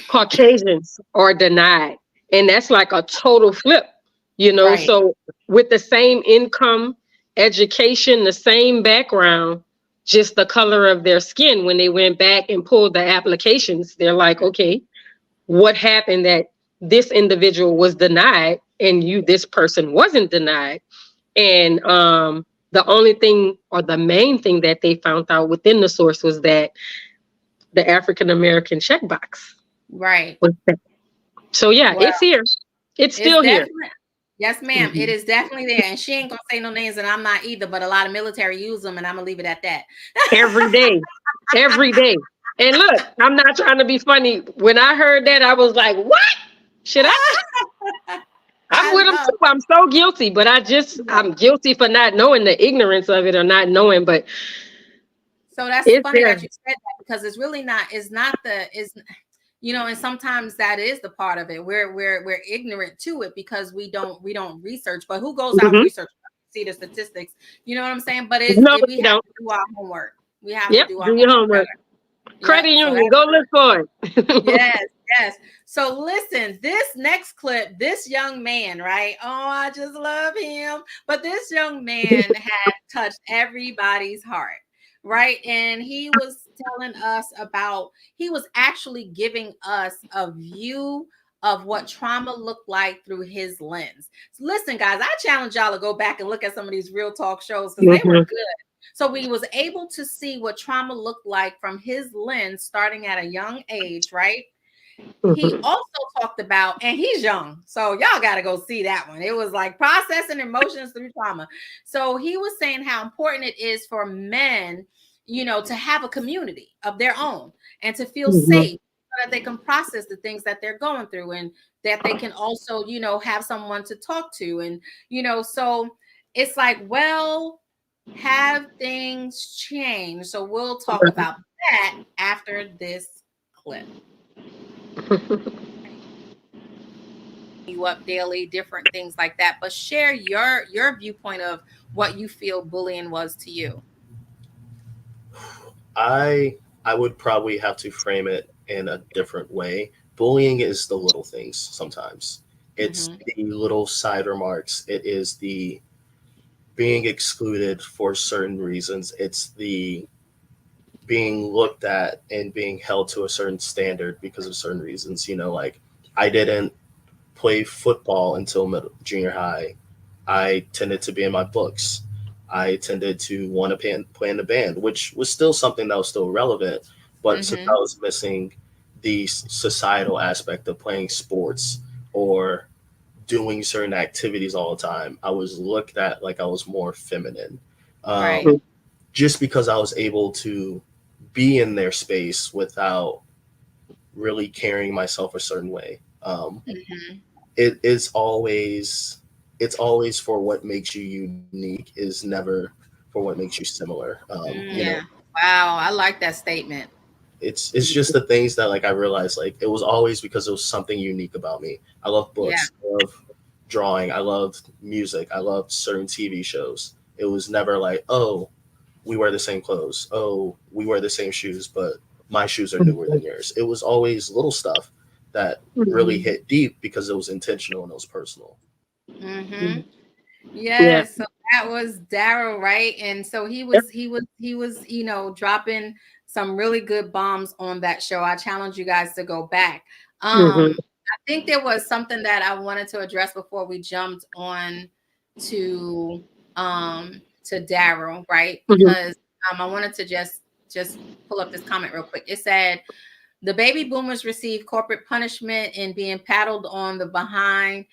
Caucasians are denied. And that's like a total flip, Right. So with the same income, education, the same background, just the color of their skin, when they went back and pulled the applications, they're like, okay, what happened that this individual was denied and this person wasn't denied? And the only thing, or the main thing, that they found out within the source was that the African American checkbox. Right. So yeah, well, it's here. It's still here. Yes, ma'am. It is definitely there. And she ain't gonna say no names, and I'm not either, but a lot of military use them, and I'm gonna leave it at that. Every day. Every day. And look, I'm not trying to be funny. When I heard that, I was like, what? Should I? I'm with them too. I'm so guilty, but I'm guilty for not knowing, the ignorance of it, or not knowing. But so that's funny that you said that, because it's really not, and sometimes that is the part of it. We're ignorant to it because we don't research. But who goes out and research? See the statistics. You know what I'm saying? But we have to do our homework. We have to do our homework. Credit union, go look for it. Yes. So listen, this next clip, this young man, right? Oh, I just love him. But this young man had touched everybody's heart, right? And he was telling us he was actually giving us a view of what trauma looked like through his lens. So listen, guys, I challenge y'all to go back and look at some of these Real Talk shows, because they were good. So we was able to see what trauma looked like from his lens, starting at a young age, right? He also talked about, and he's young, so y'all got to go see that one. It was like processing emotions through trauma. So he was saying how important it is for men, to have a community of their own and to feel safe, so that they can process the things that they're going through, and that they can also, have someone to talk to. And, so it's like, well, have things changed? So we'll talk about that after this clip. You up daily, different things like that, but share your viewpoint of what you feel bullying was to you. I would probably have to frame it in a different way. Bullying is the little things sometimes. It's the little side remarks. It is the being excluded for certain reasons. It's the being looked at and being held to a certain standard because of certain reasons. Like, I didn't play football until junior high. I tended to be in my books. I tended to want to play in the band, which was still something that was still relevant. But since I was missing the societal aspect of playing sports or doing certain activities all the time, I was looked at like I was more feminine. Right. Just because I was able to be in their space without really carrying myself a certain way. Hmm. It's always for what makes you unique, is never for what makes you similar. Yeah. Wow. I like that statement. It's just the things that like I realized like it was always because it was something unique about me. I love Yeah. books, I love drawing, I loved music, I loved certain TV shows. It was never like, oh, we wear the same clothes. Oh, we wear the same shoes, but my shoes are newer than yours. It was always little stuff that really hit deep because it was intentional and it was personal. Hmm. Yeah. Yes, so that was Daryl, right? And so he was, dropping some really good bombs on that show. I challenge you guys to go back. Mhm. I think there was something that I wanted to address before we jumped on to Daryl, right? Mhm. Because I wanted to just pull up this comment real quick. It said the baby boomers receive corporate punishment in being paddled on the behind.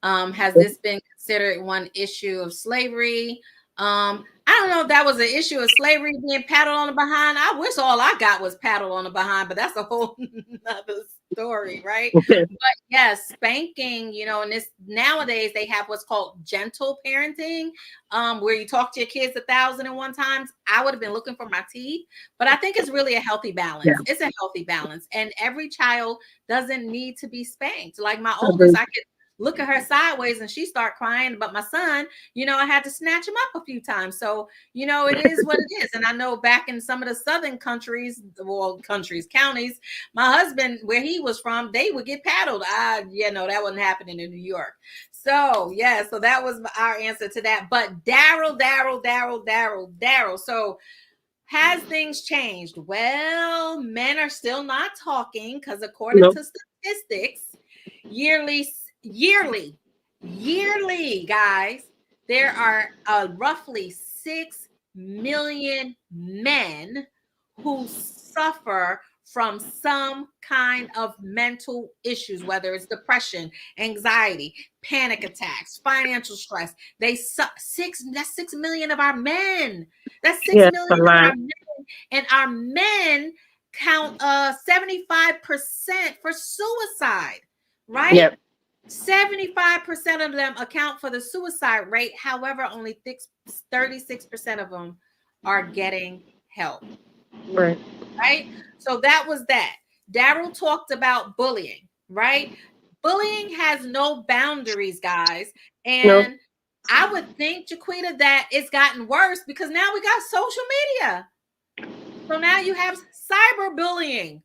Has this been considered one issue of slavery? I don't know if that was an issue of slavery being paddled on the behind. I wish all I got was paddled on the behind, but that's a whole nother story, right? But yes, spanking, and this nowadays they have what's called gentle parenting, where you talk to your kids 1,001 times. I would have been looking for my teeth, but I think it's really a healthy Yeah. balance. It's a healthy balance, and every child doesn't need to be spanked. Like my oldest, Agreed. I could look at her sideways and she start crying. But my son, I had to snatch him up a few times. So, it is what it is. And I know back in some of the southern countries, well, counties, my husband, where he was from, they would get paddled. No, that wasn't happening in New York. So, yeah, so that was our answer to that. But Daryl. So, has things changed? Well, men are still not talking because according Nope. to statistics, yearly, guys, there are roughly 6 million men who suffer from some kind of mental issues, whether it's depression, anxiety, panic attacks, financial stress. That's 6 million of our men. That's 6 Yeah, it's a million of lot. our men. And our men count 75% for suicide, right? Yep. 75% of them account for the suicide rate. However, only 36% of them are getting help. Right. Right? So that was that. Daryl talked about bullying, right? Bullying has no boundaries, guys. Nope. And I would think, Jaquita, that it's gotten worse because now we got social media. So now you have cyberbullying.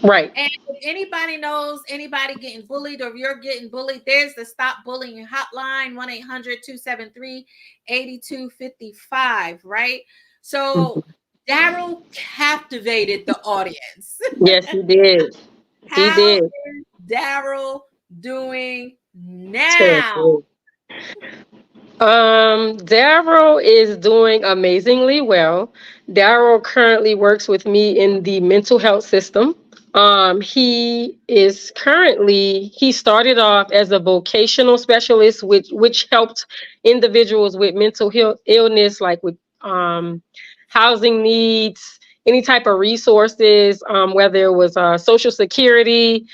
Right. And if anybody knows anybody getting bullied or if you're getting bullied, there's the Stop Bullying hotline, 1-800-273-8255, right? So Daryl captivated the audience. Yes, he did. He How did. is Daryl doing Sure now? did. Daryl is doing amazingly well. Daryl currently works with me in the mental health system. He started off as a vocational specialist, which helped individuals with mental illness, like with housing needs, any type of resources, whether it was social security,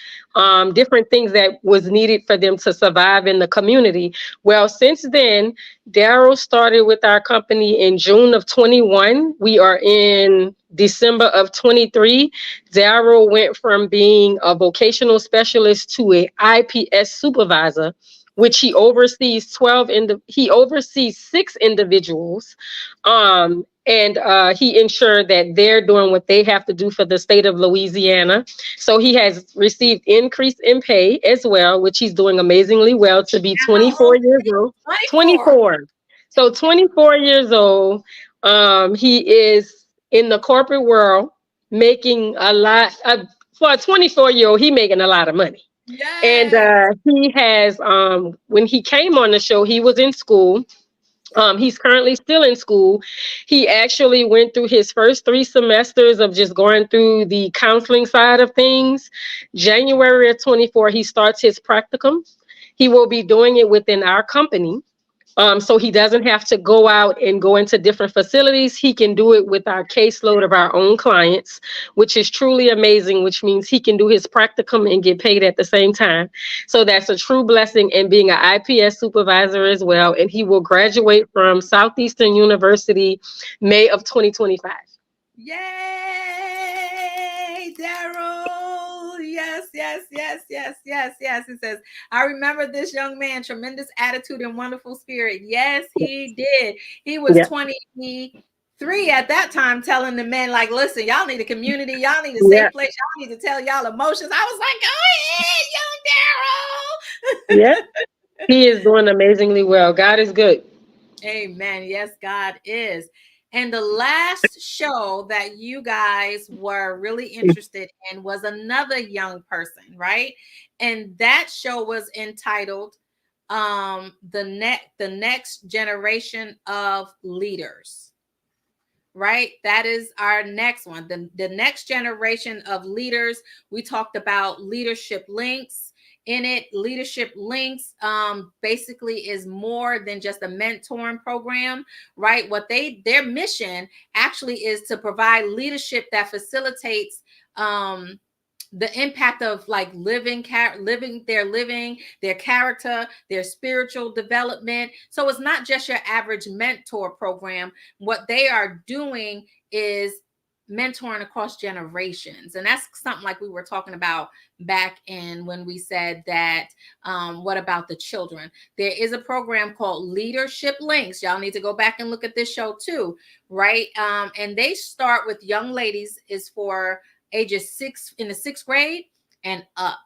different things that was needed for them to survive in the community. Well, since then, Daryl started with our company in June of 21. We are in December of 23. Daryl went from being a vocational specialist to a IPS supervisor, which he oversees 6 individuals. And he ensured that they're doing what they have to do for the state of Louisiana. So he has received increase in pay as well, which he's doing amazingly well to be How 24 old is years he? old. 24. 24. So 24 years old. He is in the corporate world making a lot. For a 24-year-old, he making a lot of money. And Yes. he has, when he came on the show, he was in school. He's currently still in school. He actually went through his first 3 semesters of just going through the counseling side of things. January of 24, he starts his practicum. He will be doing it within our company. So he doesn't have to go out and go into different facilities. He can do it with our caseload of our own clients, which is truly amazing, which means he can do his practicum and get paid at the same time. So that's a true blessing in being an IPS supervisor as well. And he will graduate from Southeastern University May of 2025. Yay, Daryl. Yes, yes, yes, yes, yes, yes. It says, I remember this young man, tremendous attitude and wonderful spirit. Yes, he did. He was 23 at that time, telling the men, like, listen, y'all need a community, y'all need a safe place, y'all need to tell y'all emotions. I was like, go ahead, young Daryl. Yeah, he is doing amazingly well. God is good. Amen. Yes, God is. And the last show that you guys were really interested in was another young person, right? And that show was entitled the next generation of leaders. Right? That is our next one. The next generation of leaders. We talked about leadership links in it. Leadership links basically is more than just a mentoring program, right? What their mission actually is to provide leadership that facilitates the impact of like living their character, their spiritual development. So it's not just your average mentor program. What they are doing is mentoring across generations. And that's something like we were talking about back in when we said that what about the children? There is a program called Leadership Links. Y'all need to go back and look at this show too, right? And they start with young ladies, is for ages 6 in the 6th grade and up.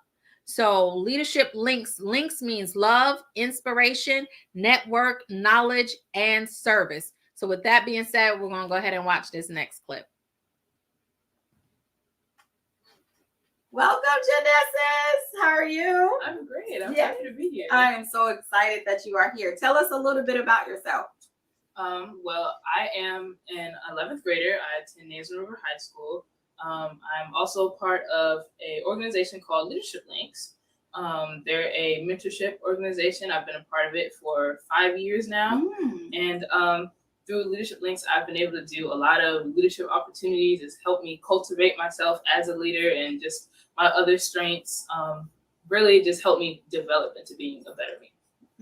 So leadership links means love, inspiration, network, knowledge, and service. So with that being said, we're going to go ahead and watch this next clip. Welcome, Genesis. How are you? I'm great. I'm happy to be here. I am so excited that you are here. Tell us a little bit about yourself. Well, I am an 11th grader. I attend Nason River High School. I'm also part of an organization called Leadership Links. They're a mentorship organization. I've been a part of it for 5 years now. And through Leadership Links, I've been able to do a lot of leadership opportunities. It's helped me cultivate myself as a leader, and just my other strengths really just helped me develop into being a better me.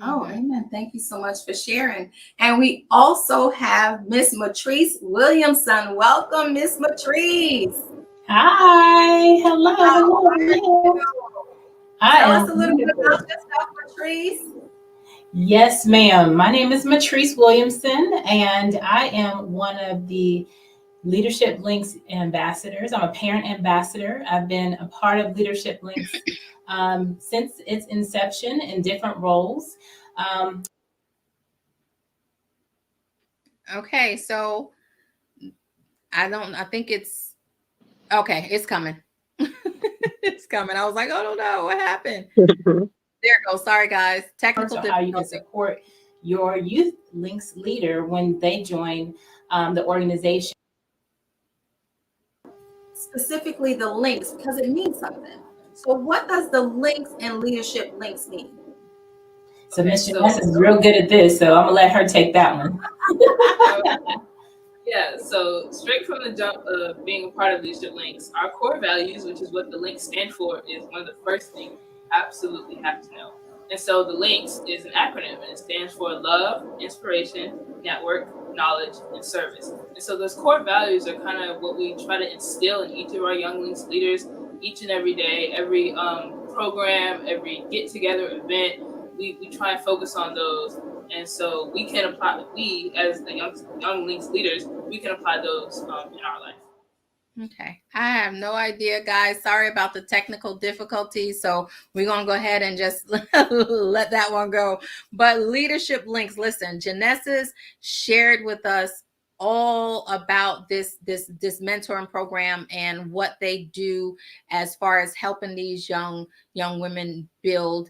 Oh, amen. Thank you so much for sharing. And we also have Miss Matrice Williamson. Welcome, Miss Matrice. Hi. Hello. Hello. Tell us a little bit about yourself, Matrice. Yes, ma'am. My name is Matrice Williamson, and I am one of the Leadership Links ambassadors. I'm a parent ambassador. I've been a part of Leadership Links since its inception in different roles. Okay, so I think it's okay. It's coming. It's coming. I was like, oh no, what happened? There it goes. Sorry, guys. Technical difficulty. How you can support your Youth Links leader when they join the organization. Specifically the links, because it means something. So what does the links and Leadership Links mean? So Ms. Jess is real good at this, so I'm gonna let her take that one. Yeah, so straight from the jump of being a part of Leadership Links, our core values, which is what the links stand for, is one of the first things you absolutely have to know. And so the links is an acronym, and it stands for love, inspiration, network, knowledge, and service. And so those core values are kind of what we try to instill in each of our Young Links leaders each and every day, every program, every get-together event. We try and focus on those. And so we as the young Links leaders, we can apply those in our life. Okay. I have no idea, guys. Sorry about the technical difficulties. So we're going to go ahead and just let that one go. But Leadership Links, listen, Genesis shared with us all about this mentoring program and what they do as far as helping these young women build,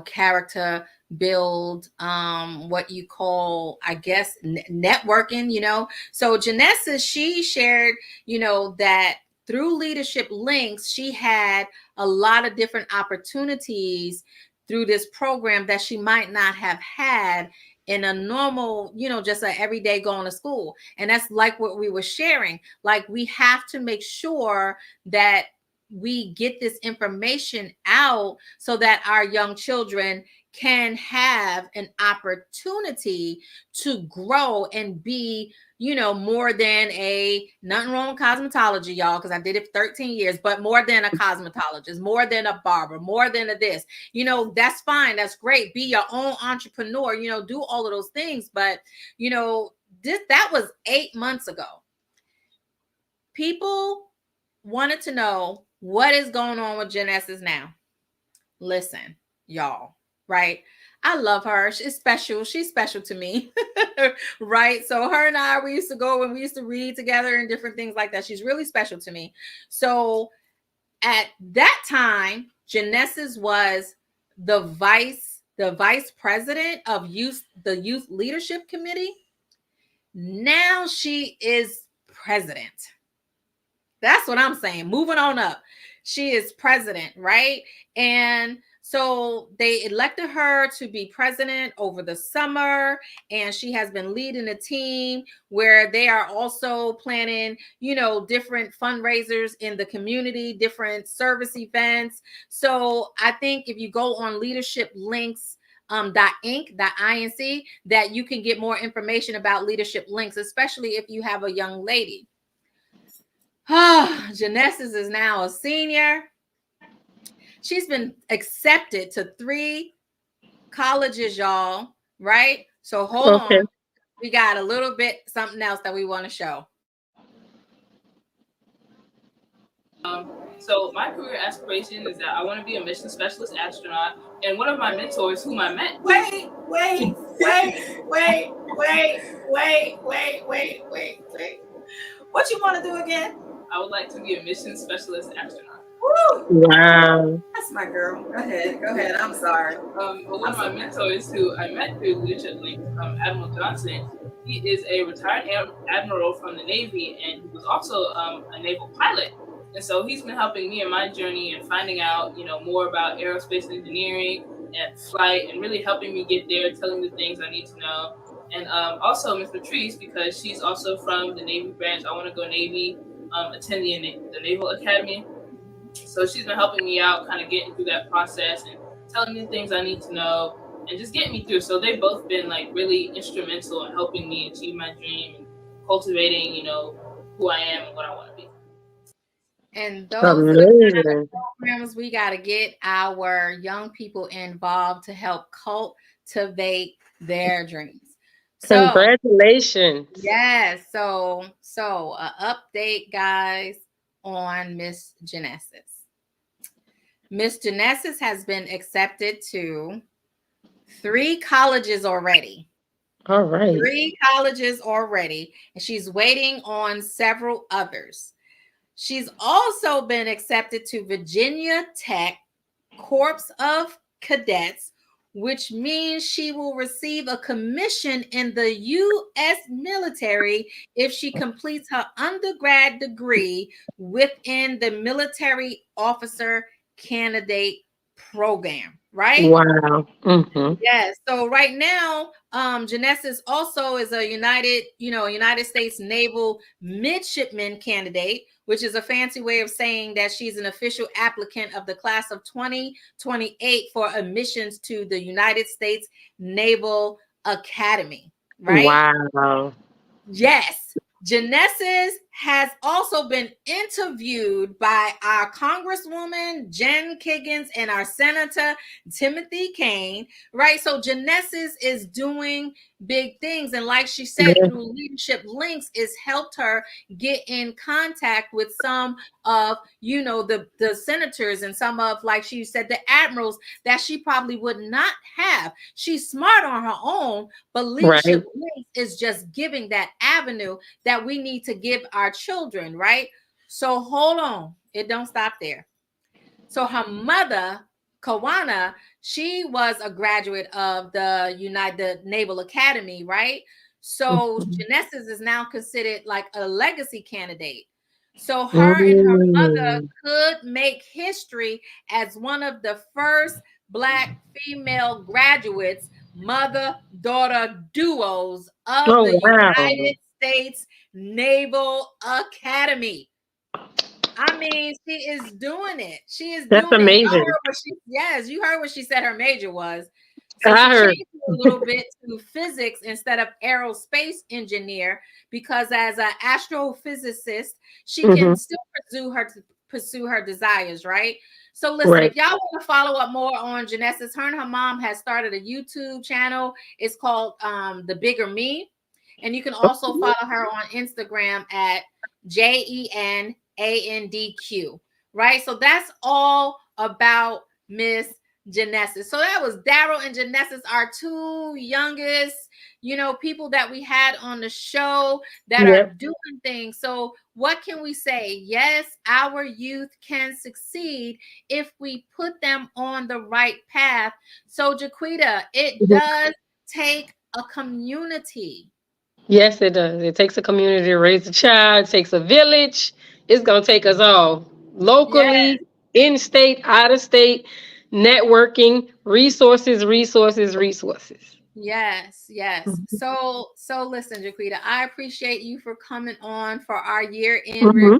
character, build what you call, I guess, networking, So Genesis, she shared, that through Leadership Links, she had a lot of different opportunities through this program that she might not have had in a normal, just a everyday going to school. And that's like what we were sharing. Like, we have to make sure that we get this information out so that our young children can have an opportunity to grow and be, more than nothing wrong with cosmetology, y'all, because I did it for 13 years, but more than a cosmetologist, more than a barber, more than a this, that's fine. That's great. Be your own entrepreneur, do all of those things. But, that was 8 months ago. People wanted to know what is going on with Genesis now. Listen, y'all, right? I love her. She's special. She's special to me, right? So her and I, we used to go and we used to read together and different things like that. She's really special to me. So at that time, Genesis was the vice president of the Youth Leadership Committee. Now she is president. That's what I'm saying. Moving on up. She is president, right? And so they elected her to be president over the summer, and she has been leading a team where they are also planning, different fundraisers in the community, different service events. So I think if you go on Leadership Links, .inc, that you can get more information about Leadership Links, especially if you have a young lady. Genesis is now a senior. She's been accepted to 3 colleges, y'all, right? So hold on. We got a little bit something else that we want to show. So my career aspiration is that I want to be a mission specialist astronaut. And one of my mentors whom I met. Wait. What you want to do again? I would like to be a mission specialist astronaut. Woo! Wow. That's my girl. Go ahead. I'm sorry. One of my mentors who I met through Leadership Links, Admiral Johnson, he is a retired admiral from the Navy, and he was also a naval pilot. And so he's been helping me in my journey and finding out, more about aerospace engineering and flight, and really helping me get there, telling the things I need to know. And also Ms. Patrice, because she's also from the Navy branch. I want to go Navy, attend the Naval Academy. So she's been helping me out, kind of getting through that process and telling me the things I need to know and just getting me through. So they've both been like really instrumental in helping me achieve my dream and cultivating, who I am and what I want to be. And those are the kind of programs we got to get our young people involved to help cultivate their dreams. So, congratulations. Yes. So update, guys, on Miss Genesis. Miss Genesis has been accepted to 3 colleges already. All right. 3 colleges already, and she's waiting on several others. She's also been accepted to Virginia Tech Corps of Cadets, which means she will receive a commission in the U.S. military if she completes her undergrad degree within the Military Officer Candidate Program, right? Wow. Mm-hmm. Yes. So right now, Genesis also is a United States Naval Midshipman candidate, which is a fancy way of saying that she's an official applicant of the class of 2028 for admissions to the United States Naval Academy, right? Wow. Yes. Genesis has also been interviewed by our Congresswoman Jen Kiggins and our Senator Timothy Kane, right? So Genesis is doing big things. And like she said, through Leadership Links, it's helped her get in contact with some of, the senators and some of, like she said, the admirals that she probably would not have. She's smart on her own, but Leadership Links is just giving that avenue that we need to give our children, right? So hold on, it don't stop there. So her mother, Kawana, she was a graduate of the Naval Academy, right? So Genesis is now considered like a legacy candidate. So her and her mother could make history as one of the first Black female graduates, mother-daughter duos of Oh, the wow. United States Naval Academy. I mean, she is doing it. She is That's doing it. Y'all amazing. heard what yes, you heard what she said her major was. So I she heard. changed it a little bit to physics instead of aerospace engineer, because as an astrophysicist, she can still pursue her desires, right? So listen, Right. if y'all want to follow up more on Genesis, her and her mom has started a YouTube channel. It's called The Bigger Me. And you can also follow her on Instagram at JENANDQ, right? So that's all about Miss Genesis. So that was Daryl and Genesis, our two youngest, people that we had on the show that are doing things. So what can we say? Yes, our youth can succeed if we put them on the right path. So Jaquita, it does take a community. Yes, it does. It takes a community to raise a child. It takes a village. It's going to take us all, Yes. locally, in state, out of state, networking, resources. Yes. So listen, Jaquita, I appreciate you for coming on for our year-end Mm-hmm. review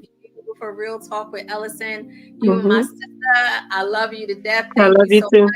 for Real Talk with Ellison. You and my sister, I love you to death. I Thank love you you so too. much.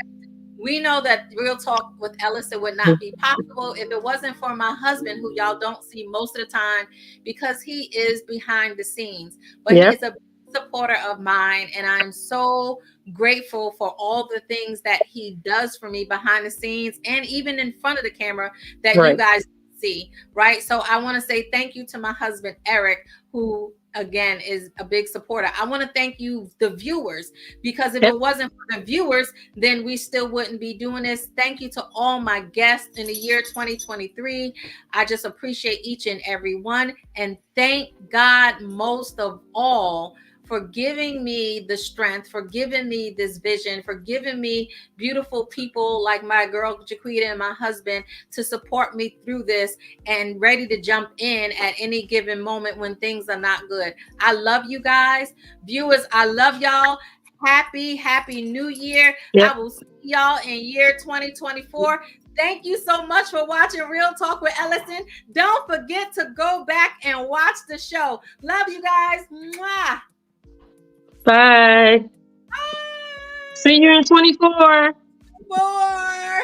We know that Real Talk with Ellison would not be possible if it wasn't for my husband, who y'all don't see most of the time because he is behind the scenes. But he is a supporter of mine, and I'm so grateful for all the things that he does for me behind the scenes and even in front of the camera that you guys see, right? So I want to say thank you to my husband, Eric, who again is a big supporter. I want to thank you, the viewers, because if it wasn't for the viewers, then we still wouldn't be doing this. Thank you to all my guests in the year 2023. I just appreciate each and every one. And thank God most of all for giving me the strength, for giving me this vision, for giving me beautiful people like my girl Jaquita and my husband to support me through this and ready to jump in at any given moment when things are not good. I love you guys. Viewers, I love y'all. Happy New Year. I will see y'all in year 2024. Thank you so much for watching Real Talk with Ellison. Don't forget to go back and watch the show. Love you guys. Mwah. Bye. Bye. See you in 24. More.